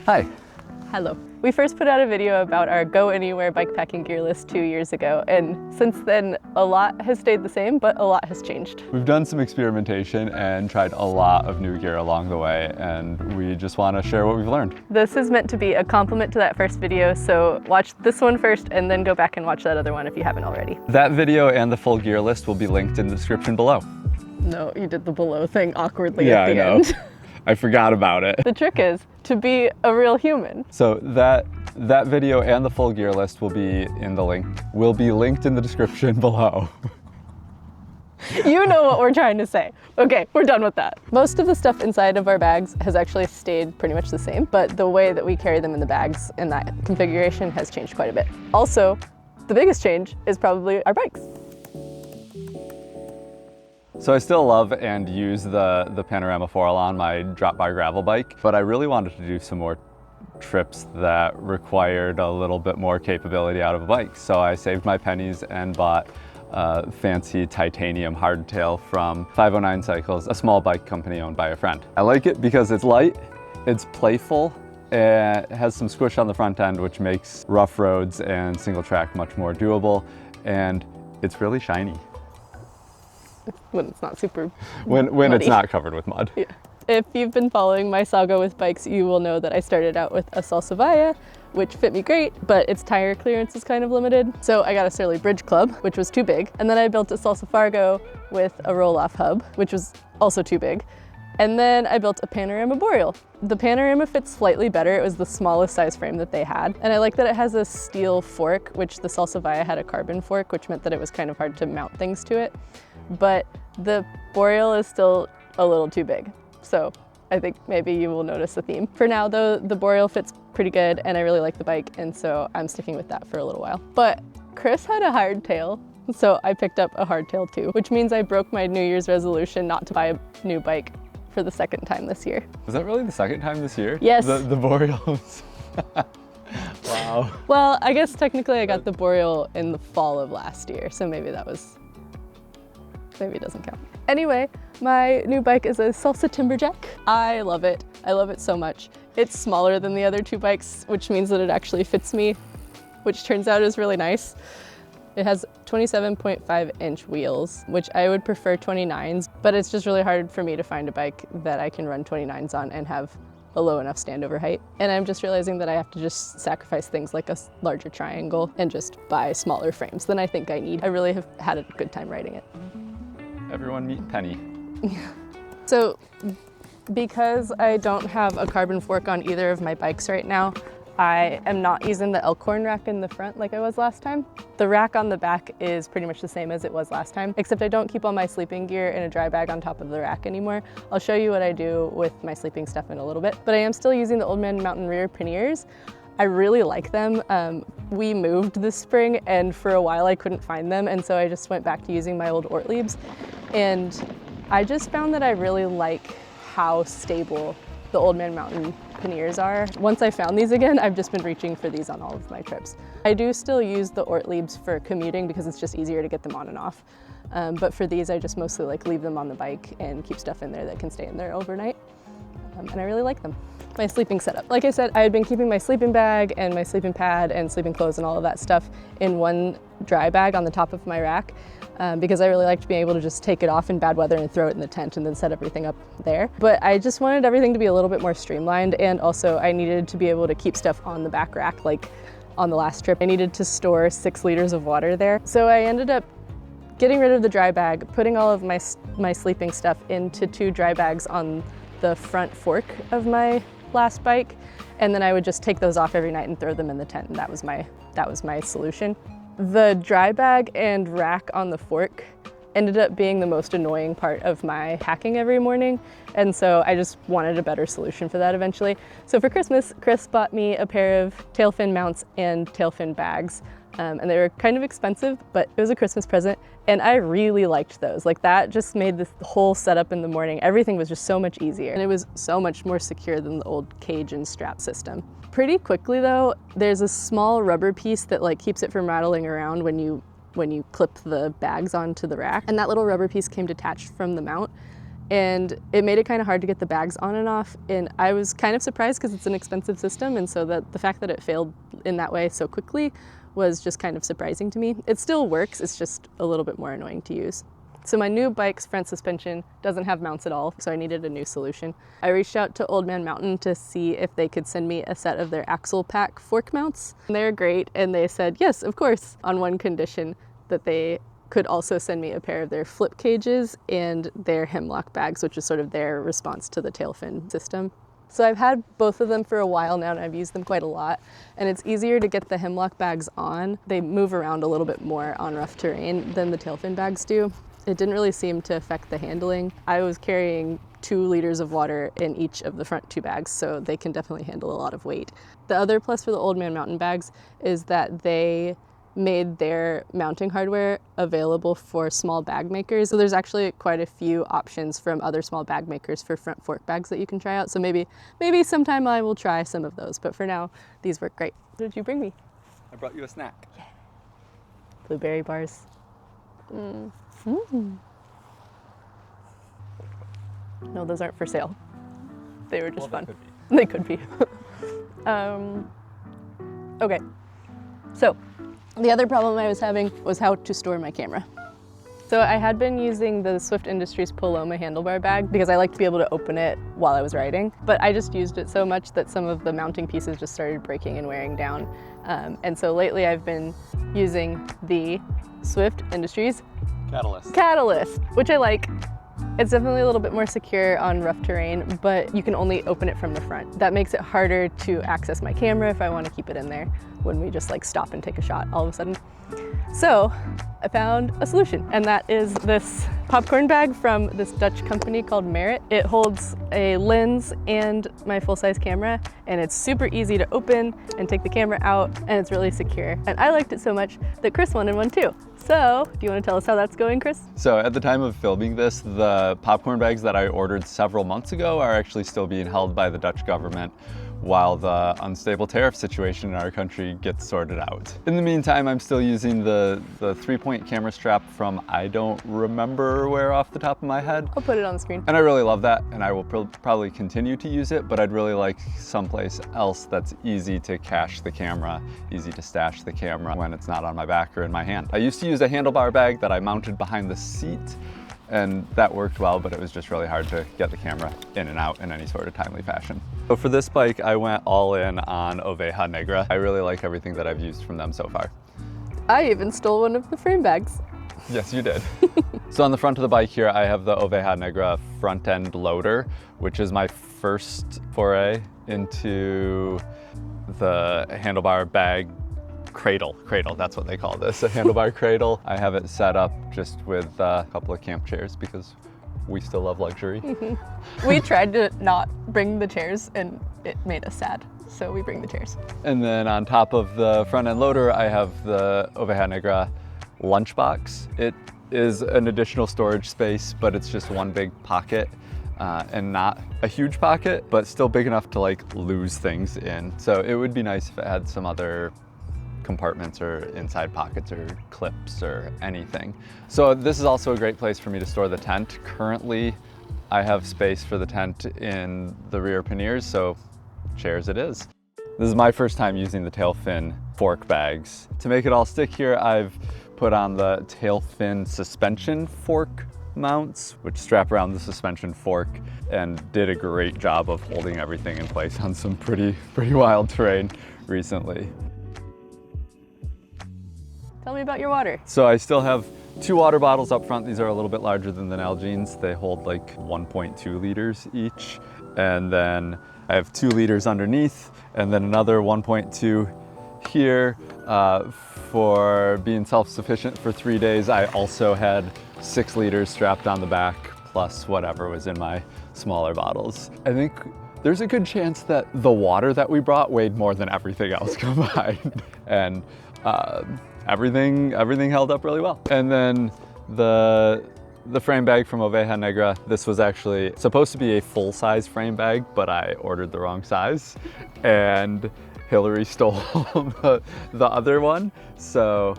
Hi. Hello. We first put out a video about our Go Anywhere bikepacking gear list 2 years ago, and since then a lot has stayed the same, but a lot has changed. We've done some experimentation and tried a lot of new gear along the way, and we just want to share what we've learned. This is meant to be a complement to that first video, so watch this one first and then go back and watch that other one if you haven't already. That video and the full gear list will be linked in the description below. No, you did the below thing awkwardly at the end. I forgot about it. The trick is to be a real human. So that video and the full gear list will be linked in the description below. You know what we're trying to say. Okay, we're done with that. Most of the stuff inside of our bags has actually stayed pretty much the same, but the way that we carry them in the bags and that configuration has changed quite a bit. Also, the biggest change is probably our bikes. So I still love and use the Panorama Foil on my drop bar gravel bike, but I really wanted to do some more trips that required a little bit more capability out of a bike. So I saved my pennies and bought a fancy titanium hardtail from 509 Cycles, a small bike company owned by a friend. I like it because it's light, it's playful, and it has some squish on the front end, which makes rough roads and single track much more doable, and it's really shiny. When it's not super When muddy. It's not covered with mud. Yeah. If you've been following my saga with bikes, you will know that I started out with a Salsavaya, which fit me great, but its tire clearance is kind of limited. So I got a Surly Bridge Club, which was too big. And then I built a Salsa Fargo with a roll-off hub, which was also too big. And then I built a Panorama Boreal. The Panorama fits slightly better. It was the smallest size frame that they had. And I like that it has a steel fork, which the Salsavaya had a carbon fork, which meant that it was kind of hard to mount things to it. But the Boreal is still a little too big. So I think maybe you will notice a theme. For now though, the Boreal fits pretty good and I really like the bike, and so I'm sticking with that for a little while. But Chris had a hardtail, so I picked up a hardtail too, which means I broke my New Year's resolution not to buy a new bike for the second time this year. Was that really the second time this year? Yes. The Boreals. Wow. Well, I guess technically I got the Boreal in the fall of last year, so maybe it doesn't count. Anyway, my new bike is a Salsa Timberjack. I love it. I love it so much. It's smaller than the other two bikes, which means that it actually fits me, which turns out is really nice. It has 27.5-inch wheels, which I would prefer 29s, but it's just really hard for me to find a bike that I can run 29s on and have a low enough standover height. And I'm just realizing that I have to just sacrifice things like a larger triangle and just buy smaller frames than I think I need. I really have had a good time riding it. Everyone meet Penny. So because I don't have a carbon fork on either of my bikes right now, I am not using the Elkhorn rack in the front like I was last time. The rack on the back is pretty much the same as it was last time, except I don't keep all my sleeping gear in a dry bag on top of the rack anymore. I'll show you what I do with my sleeping stuff in a little bit, but I am still using the Old Man Mountain Rear Panniers. I really like them. We moved this spring and for a while I couldn't find them, and so I just went back to using my old Ortliebs. And I just found that I really like how stable the Old Man Mountain Panniers are. Once I found these again, I've just been reaching for these on all of my trips. I do still use the Ortliebs for commuting because it's just easier to get them on and off. But for these, I just mostly leave them on the bike and keep stuff in there that can stay in there overnight. And I really like them. My sleeping setup. Like I said, I had been keeping my sleeping bag and my sleeping pad and sleeping clothes and all of that stuff in one dry bag on the top of my rack because I really liked being able to just take it off in bad weather and throw it in the tent and then set everything up there. But I just wanted everything to be a little bit more streamlined, and also I needed to be able to keep stuff on the back rack. Like on the last trip, I needed to store 6 liters of water there. So I ended up getting rid of the dry bag, putting all of my sleeping stuff into 2 dry bags on the front fork of my last bike, and then I would just take those off every night and throw them in the tent, and that was my solution. The dry bag and rack on the fork ended up being the most annoying part of my packing every morning, and so I just wanted a better solution for that eventually. So for Christmas, Chris bought me a pair of tailfin mounts and tailfin bags, and they were kind of expensive, but it was a Christmas present, and I really liked those. Like that just made this whole setup in the morning, everything was just so much easier, and it was so much more secure than the old cage and strap system. Pretty quickly though, there's a small rubber piece that keeps it from rattling around when you clip the bags onto the rack, and that little rubber piece came detached from the mount, and it made it kind of hard to get the bags on and off. And I was kind of surprised because it's an expensive system, and so the fact that it failed in that way so quickly was just kind of surprising to me. It still works, it's just a little bit more annoying to use. So my new bike's front suspension doesn't have mounts at all, so I needed a new solution. I reached out to Old Man Mountain to see if they could send me a set of their axle pack fork mounts. They're great, and they said, yes, of course, on one condition, that they could also send me a pair of their flip cages and their hemlock bags, which is sort of their response to the tail fin system. So I've had both of them for a while now, and I've used them quite a lot, and it's easier to get the hemlock bags on. They move around a little bit more on rough terrain than the tail fin bags do. It didn't really seem to affect the handling. I was carrying 2 liters of water in each of the front 2 bags, so they can definitely handle a lot of weight. The other plus for the Old Man Mountain bags is that they made their mounting hardware available for small bag makers. So there's actually quite a few options from other small bag makers for front fork bags that you can try out. So maybe sometime I will try some of those, but for now, these work great. What did you bring me? I brought you a snack. Yeah. Blueberry bars. No, those aren't for sale. They were just fun. They could be. Okay, so the other problem I was having was how to store my camera. So I had been using the Swift Industries Paloma handlebar bag because I like to be able to open it while I was riding, but I just used it so much that some of the mounting pieces just started breaking and wearing down. And so lately I've been using the Swift Industries Catalyst, which I like. It's definitely a little bit more secure on rough terrain, but you can only open it from the front. That makes it harder to access my camera if I want to keep it in there when we just like stop and take a shot all of a sudden. So I found a solution, and that is this popcorn bag from this Dutch company called Merit. It holds a lens and my full-size camera, and it's super easy to open and take the camera out, and it's really secure. And I liked it so much that Chris wanted one too. So, do you want to tell us how that's going, Chris? So at the time of filming this, the popcorn bags that I ordered several months ago are actually still being held by the Dutch government while the unstable tariff situation in our country gets sorted out. In the meantime, I'm still using the 3-point camera strap from I don't remember where off the top of my head. I'll put it on the screen. And I really love that, and I will probably continue to use it, but I'd really like someplace else that's easy to cache the camera, easy to stash the camera when it's not on my back or in my hand. I used to use a handlebar bag that I mounted behind the seat, and that worked well, but it was just really hard to get the camera in and out in any sort of timely fashion. So for this bike, I went all in on Oveja Negra. I really like everything that I've used from them so far. I even stole one of the frame bags. Yes, you did. So on the front of the bike here, I have the Oveja Negra front end loader, which is my first foray into the handlebar bag cradle, that's what they call this, a handlebar cradle. I have it set up just with a couple of camp chairs because we still love luxury. We tried to not bring the chairs and it made us sad, so we bring the chairs. And then on top of the front end loader, I have the Oveja Negra lunchbox. It is an additional storage space, but it's just one big pocket. And not a huge pocket, but still big enough to like lose things in. So it would be nice if it had some other compartments or inside pockets or clips or anything. So this is also a great place for me to store the tent. Currently, I have space for the tent in the rear panniers, so chairs it is. This is my first time using the tail fin fork bags. To make it all stick here, I've put on the tail fin suspension fork mounts, which strap around the suspension fork and did a great job of holding everything in place on some pretty wild terrain recently. Tell me about your water. So I still have 2 water bottles up front. These are a little bit larger than the Nalgene's. They hold like 1.2 liters each. And then I have 2 liters underneath and then another 1.2 here. For being self-sufficient for 3 days, I also had 6 liters strapped on the back plus whatever was in my smaller bottles. I think there's a good chance that the water that we brought weighed more than everything else combined. And everything held up really well. And then the frame bag from Oveja Negra, this was actually supposed to be a full-size frame bag, but I ordered the wrong size, and Hillary stole the other one. So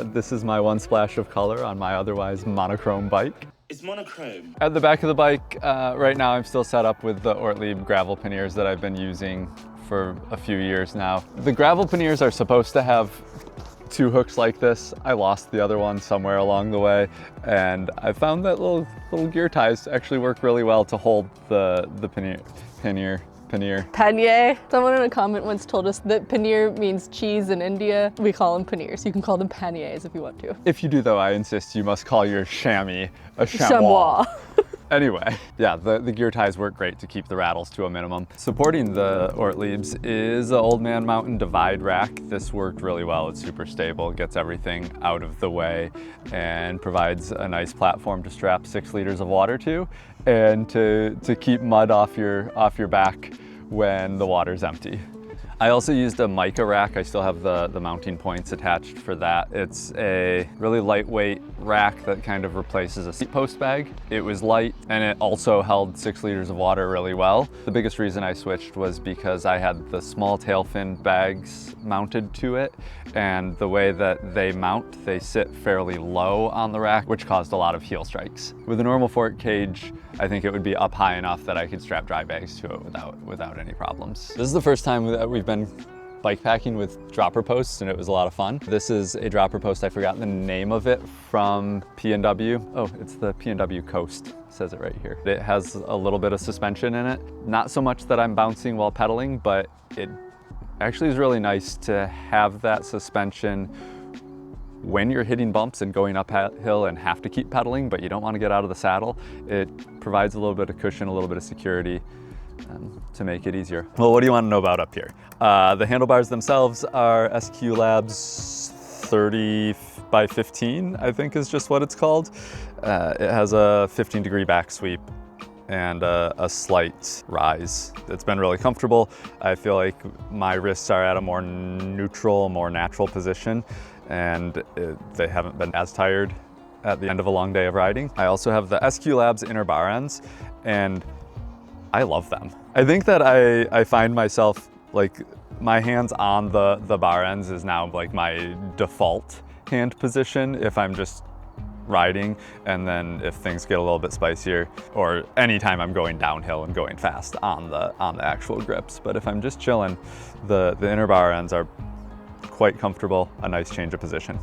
this is my one splash of color on my otherwise monochrome bike. It's monochrome. At the back of the bike, right now I'm still set up with the Ortlieb gravel panniers that I've been using for a few years now. The gravel panniers are supposed to have 2 hooks like this. I lost the other one somewhere along the way, and I found that little gear ties actually work really well to hold the pannier. Pannier. Someone in a comment once told us that pannier means cheese in India. We call them panniers. You can call them panniers if you want to. If you do though, I insist you must call your chamois a chamois. Anyway, yeah, the gear ties work great to keep the rattles to a minimum. Supporting the Ortliebs is an Old Man Mountain divide rack. This worked really well. It's super stable, gets everything out of the way, and provides a nice platform to strap 6 liters of water to, and to keep mud off your back when the water's empty. I also used a mica rack. I still have the mounting points attached for that. It's a really lightweight rack that kind of replaces a seat post bag. It was light, and it also held 6 liters of water really well. The biggest reason I switched was because I had the small tail fin bags mounted to it, and the way that they mount, they sit fairly low on the rack, which caused a lot of heel strikes. With a normal fork cage, I think it would be up high enough that I could strap dry bags to it without any problems. This is the first time that we've been bike packing with dropper posts, and it was a lot of fun. This is a dropper post, I forgot the name of it, from P&W. Oh, it's the P&W Coast, it says it right here. It has a little bit of suspension in it. Not so much that I'm bouncing while pedaling, but it actually is really nice to have that suspension when you're hitting bumps and going uphill and have to keep pedaling, but you don't want to get out of the saddle. It provides a little bit of cushion, a little bit of security to make it easier. Well, what do you want to know about up here? The handlebars themselves are SQ Labs 30 by 15, I think is just what it's called. It has a 15-degree back sweep and a slight rise. It's been really comfortable. I feel like my wrists are at a more neutral, more natural position, and they haven't been as tired at the end of a long day of riding. I also have the SQ Labs inner bar ends, and I love them. I think that I find myself, like, my hands on the bar ends is now like my default hand position if I'm just riding, and then if things get a little bit spicier, or anytime I'm going downhill and going fast on the actual grips. But if I'm just chilling, the inner bar ends are quite comfortable, a nice change of position.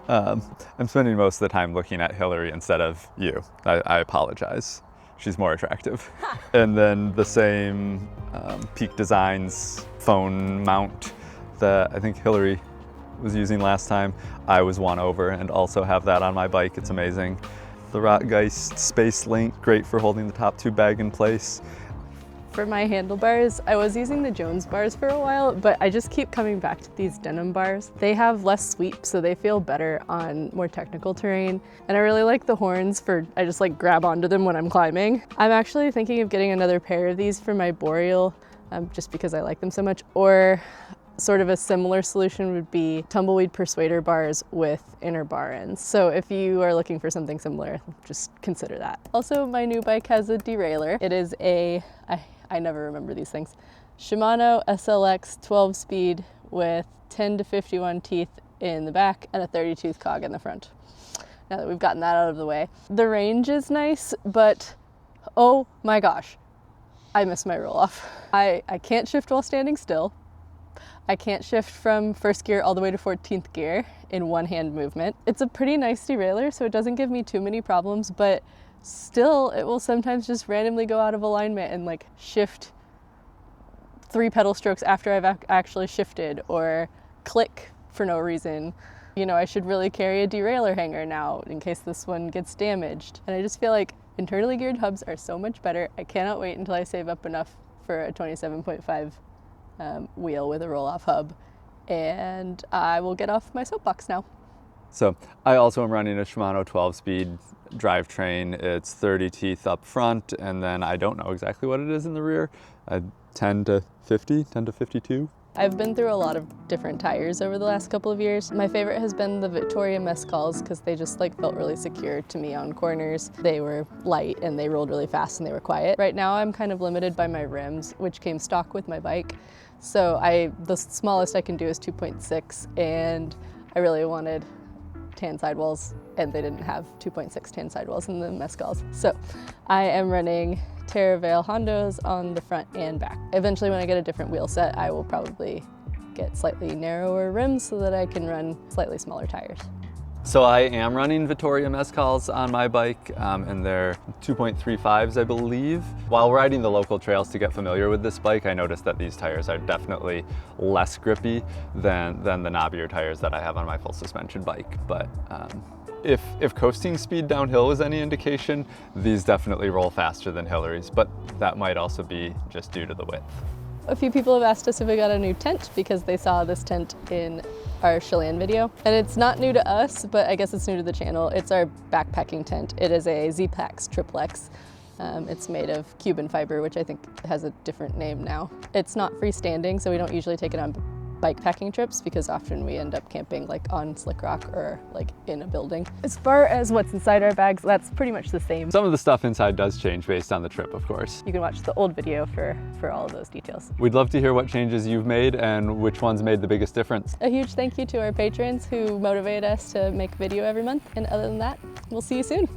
I'm spending most of the time looking at Hillary instead of you. I apologize. She's more attractive. And then the same Peak Designs phone mount that I think Hillary was using last time, I was won over, and also have that on my bike. It's amazing. The Rotgeist Space Link, great for holding the top tube bag in place. For my handlebars, I was using the Jones bars for a while, but I just keep coming back to these Denham bars. They have less sweep, so they feel better on more technical terrain. And I really like the horns I just like grab onto them when I'm climbing. I'm actually thinking of getting another pair of these for my Boreal, just because I like them so much. Or sort of a similar solution would be Tumbleweed Persuader bars with inner bar ends. So if you are looking for something similar, just consider that. Also, my new bike has a derailleur. It is I never remember these things. Shimano SLX 12-speed with 10 to 51 teeth in the back and a 30-tooth cog in the front. Now that we've gotten that out of the way. The range is nice, but oh my gosh, I miss my roll-off. I can't shift while standing still. I can't shift from first gear all the way to 14th gear in one hand movement. It's a pretty nice derailleur, so it doesn't give me too many problems, but still, it will sometimes just randomly go out of alignment and like shift 3 pedal strokes after I've actually shifted, or click for no reason. You know, I should really carry a derailleur hanger now in case this one gets damaged. And I just feel like internally geared hubs are so much better. I cannot wait until I save up enough for a 27.5 wheel with a roll-off hub, and I will get off my soapbox now. So I also am running a Shimano 12-speed drivetrain. It's 30 teeth up front, and then I don't know exactly what it is in the rear. 10 to 50, 10 to 52. I've been through a lot of different tires over the last couple of years. My favorite has been the Victoria Mescals because they just like felt really secure to me on corners. They were light and they rolled really fast and they were quiet. Right now I'm kind of limited by my rims, which came stock with my bike. So the smallest I can do is 2.6, and I really wanted tan sidewalls, and they didn't have 2.6 tan sidewalls in the Mezcals. So I am running Terravale Hondos on the front and back. Eventually when I get a different wheel set, I will probably get slightly narrower rims so that I can run slightly smaller tires. So I am running Vittoria Mezcals on my bike, and they're 2.35s, I believe. While riding the local trails to get familiar with this bike, I noticed that these tires are definitely less grippy than the knobbier tires that I have on my full suspension bike. But if coasting speed downhill is any indication, these definitely roll faster than Hillary's, but that might also be just due to the width. A few people have asked us if we got a new tent because they saw this tent in our Chelan video. And it's not new to us, but I guess it's new to the channel. It's our backpacking tent. It is a Z-Pax triplex. It's made of Cuban fiber, which I think has a different name now. It's not freestanding, so we don't usually take it on bikepacking trips because often we end up camping like on slick rock or like in a building. As far as what's inside our bags, that's pretty much the same. Some of the stuff inside does change based on the trip, of course. You can watch the old video for all of those details. We'd love to hear what changes you've made and which ones made the biggest difference. A huge thank you to our patrons who motivate us to make a video every month. And other than that, we'll see you soon.